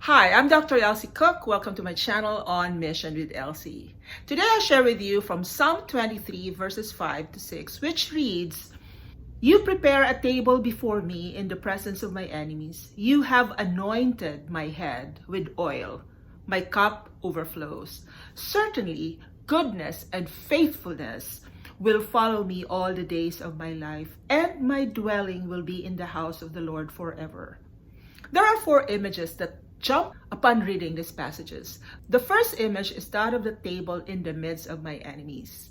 Hi, I'm Dr. Elsie Cook. Welcome to my channel on Mission with Elsie. Today I share with you from Psalm 23 verses 5 to 6, which reads, "You prepare a table before me in the presence of my enemies. You have anointed my head with oil. My cup overflows. Certainly, goodness and faithfulness will follow me all the days of my life, and my dwelling will be in the house of the Lord forever." There are four images that jump upon reading these passages. The first image is that of the table in the midst of my enemies.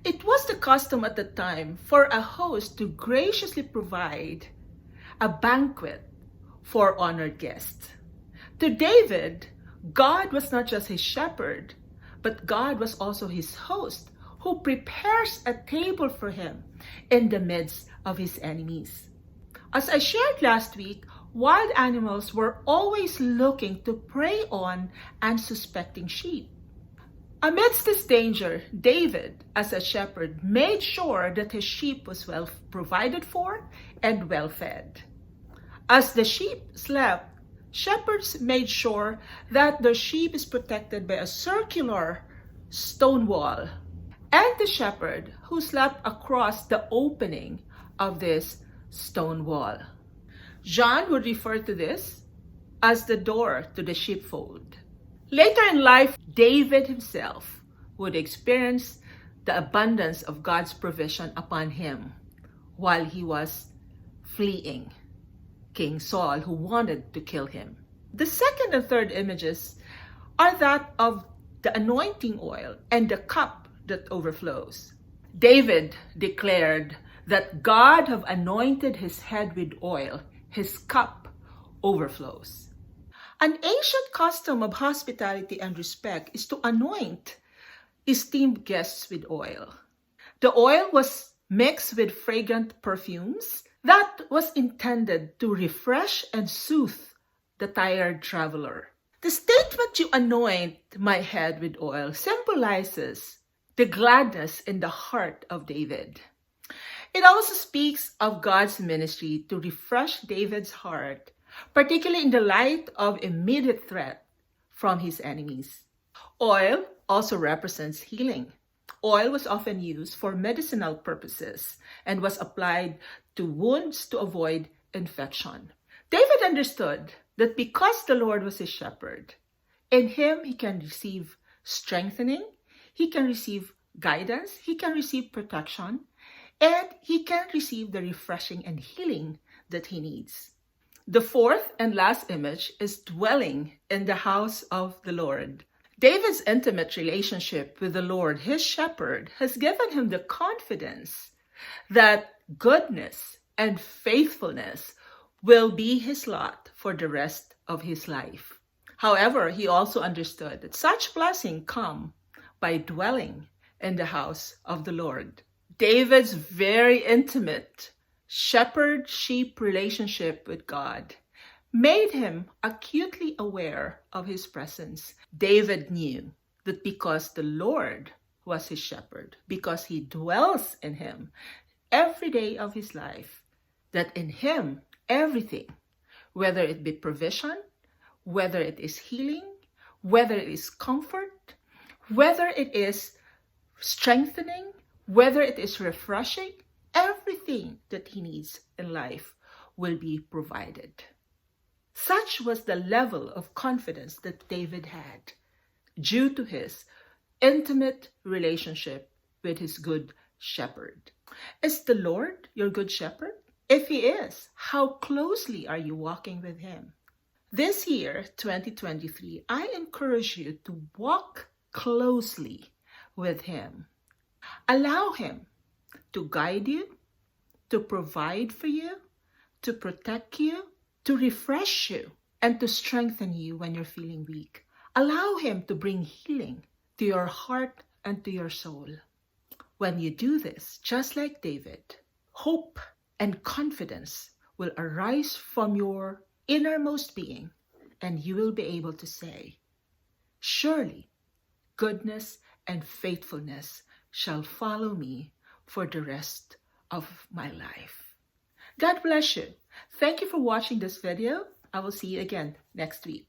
It was the custom at the time for a host to graciously provide a banquet for honored guests. To David, God was not just his shepherd, but God was also his host who prepares a table for him in the midst of his enemies. As I shared last week, wild animals were always looking to prey on unsuspecting sheep. Amidst this danger, David, as a shepherd, made sure that his sheep was well provided for and well fed. As the sheep slept, shepherds made sure that their sheep is protected by a circular stone wall, and the shepherd who slept across the opening of this stone wall. John would refer to this as the door to the sheepfold. Later in life, David himself would experience the abundance of God's provision upon him while he was fleeing King Saul, who wanted to kill him. The second and third images are that of the anointing oil and the cup that overflows. David declared that God have anointed his head with oil, his cup overflows. An ancient custom of hospitality and respect is to anoint esteemed guests with oil. The oil was mixed with fragrant perfumes that was intended to refresh and soothe the tired traveler. The statement, "You anoint my head with oil," symbolizes the gladness in the heart of David. It also speaks of God's ministry to refresh David's heart, particularly in the light of immediate threat from his enemies. Oil also represents healing. Oil was often used for medicinal purposes and was applied to wounds to avoid infection. David understood that because the Lord was his shepherd, in him he can receive strengthening, he can receive guidance, he can receive protection, and he can receive the refreshing and healing that he needs. The fourth and last image is dwelling in the house of the Lord. David's intimate relationship with the Lord, his shepherd, has given him the confidence that goodness and faithfulness will be his lot for the rest of his life. However, he also understood that such blessing come by dwelling in the house of the Lord. David's very intimate shepherd-sheep relationship with God made him acutely aware of his presence. David knew that because the Lord was his shepherd, because he dwells in him every day of his life, that in him everything, whether it be provision, whether it is healing, whether it is comfort, whether it is strengthening, whether it is refreshing, everything that he needs in life will be provided. Such was the level of confidence that David had due to his intimate relationship with his good shepherd. Is the Lord your good shepherd? If he is, how closely are you walking with him? This year, 2023, I encourage you to walk closely with him. Allow him to guide you, to provide for you, to protect you, to refresh you, and to strengthen you when you're feeling weak. Allow him to bring healing to your heart and to your soul. When you do this, just like David, hope and confidence will arise from your innermost being, and you will be able to say, "Surely goodness and faithfulness shall follow me for the rest of my life." God bless you. Thank you for watching this video. I will see you again next week.